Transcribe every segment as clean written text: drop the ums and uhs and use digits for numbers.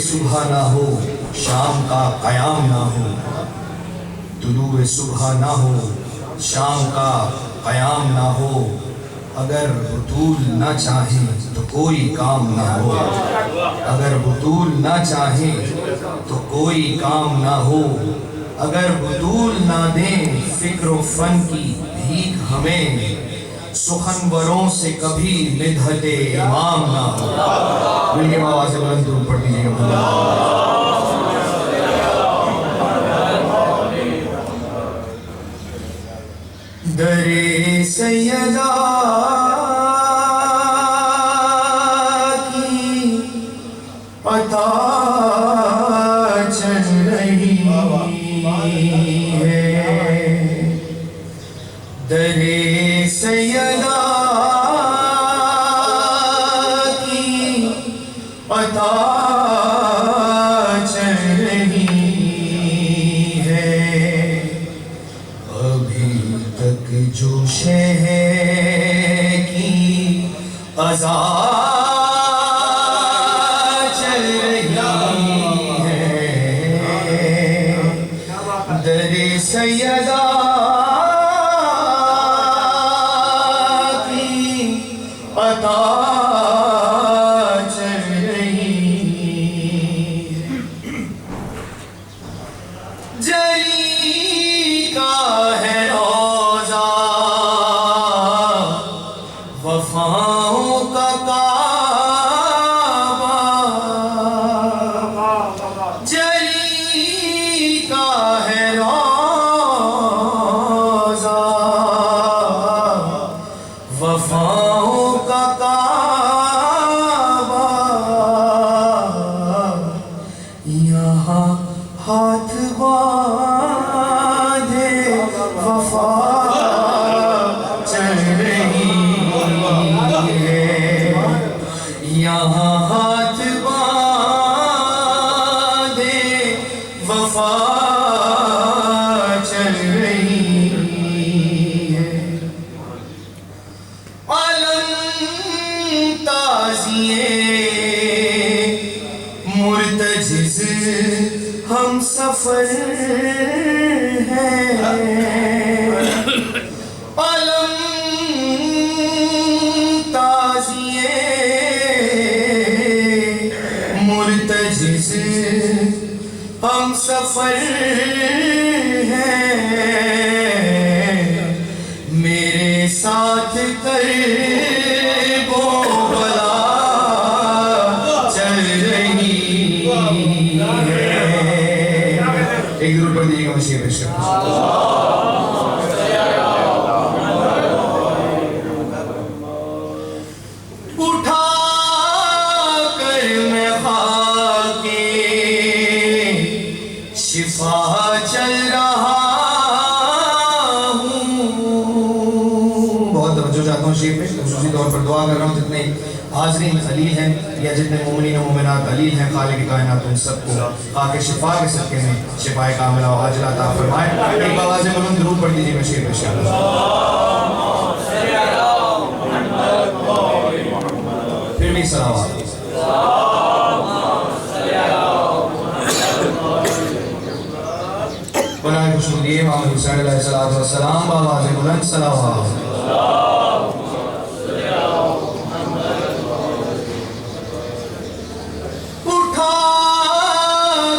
صبح نہ ہو شام کا قیام نہ ہو، طلوع صبح نہ ہو شام کا قیام نہ ہو، اگر بطول نہ چاہیں تو کوئی کام نہ ہو، اگر بطول نہ چاہیں تو کوئی کام نہ ہو، اگر بطول نہ دیں فکر و فن کی بھیک ہمیں، سخنوروں سے کبھی مدحت امام نہ ہو۔ مل کے آواز سے بلند درود پڑھ دیجیے گا۔ در سیدہ کی پتہ چل رہی ہے، در سیدہ کی پتہ چل رہی ہے، ابھی تک جو شہ کی ازاں چل رہی ہے، در سیدہ کی پتہ چل رہی ہے، جلی کا ہے روزہ وفاؤں کا کعبہ، جلی کا ہے روزہ وفاؤں کا کعبہ، یہاں ہاتھ باندھے وفا چل رہی ہے، یہاں ہاتھ باندھے وفا چل رہی ہے، علم تازیے مرتجز ہم سفر ہیں، علم تازیے مرتجز ہم سفر ہیں، میرے ساتھ کرب و بلا چل رہی ہے۔ ایک ضرور پڑھ دیجیے گا مسیح پیش کرتا اٹھا کر میں خاک شفا چل رہا ہوں، بہت توجہ چاہتا ہوں شیخ میں، خصوصی طور پر دعا کر رہا ہوں جتنے حاضرین علیل ہیں یا جتنے مومنین و مومنات علیل ہیں، خالق کائنات ان سب کو خاک شفا کے صدقے میں شفائے کاملہ و عاجلہ عطا فرمائے۔ ایک آواز بلند درود پڑھ دیجیے مشیخ پیش پھر بھی صلوات۔ بنائے خوشنودی محمد حسین علیہ السلام بآواز بلند صلوات۔ اٹھا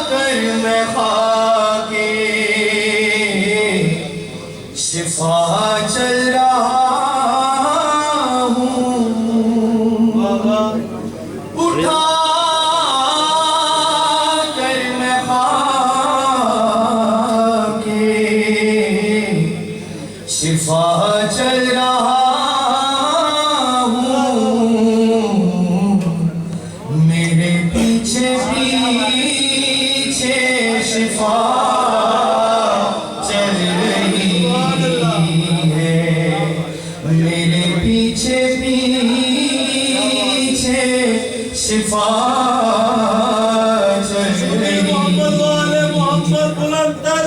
کر میں خاک شفا چل رہا ہوں، اٹھا کر میں خاک شفا چل رہا ہوں، میرے پیچھے پیچھے شفا چل رہی ہے، میرے پیچھے پیچھے شفا چل رہی ہے۔ محمد بلند تر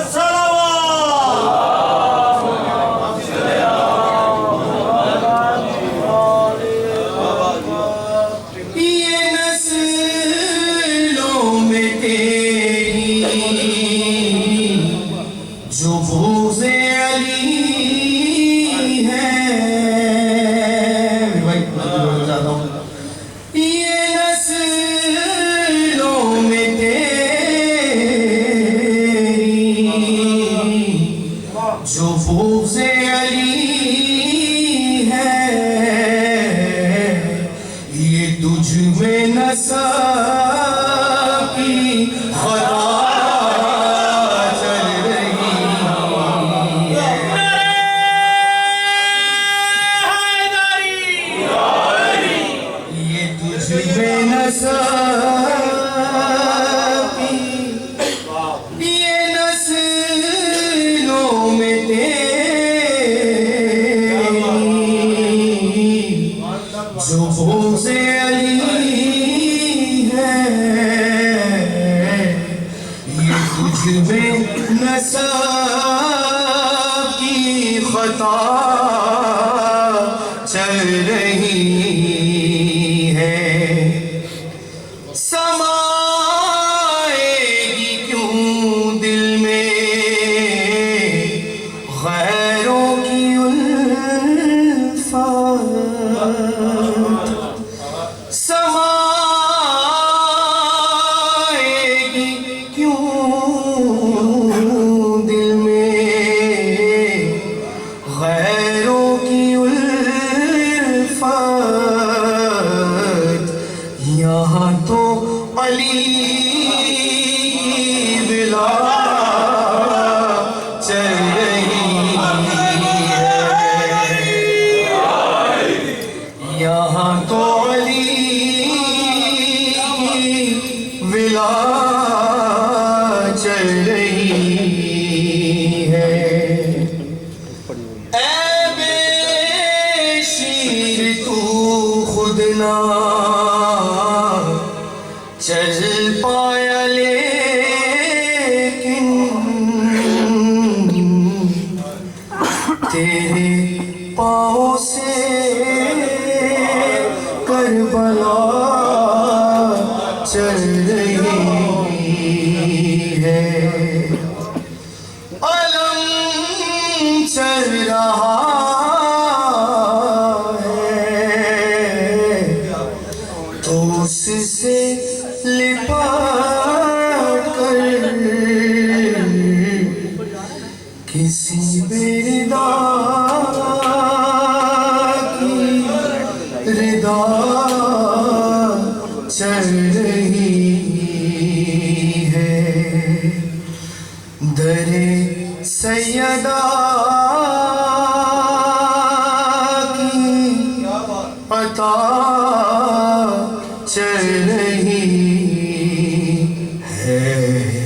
یہ نسلوں میں نسا کی خطا چل رہی ہے یہ تجھ میں نسا کی یہ نسلوں میں جو بغض علی ہے یہ تجھ میں نسب کی خطا چل رہی ہے سمائے گی کیوں دل میں غیروں کی الفت سمائے گی کیوں دل میں غیروں کی الفت یہاں تو علی کی بلا چل رہی ہے یہاں تو علی کی ولا چل رہی ہے اے بے شیر تو خود نہ چل پایا لیکن تیرے پاؤں سے کربلا چل رہی ہے علم چل رہا ہے تو اس سے لپٹ کر کسی بردا کی ردا چل رہی ہے در سیدہ کی عطا چل رہی ہے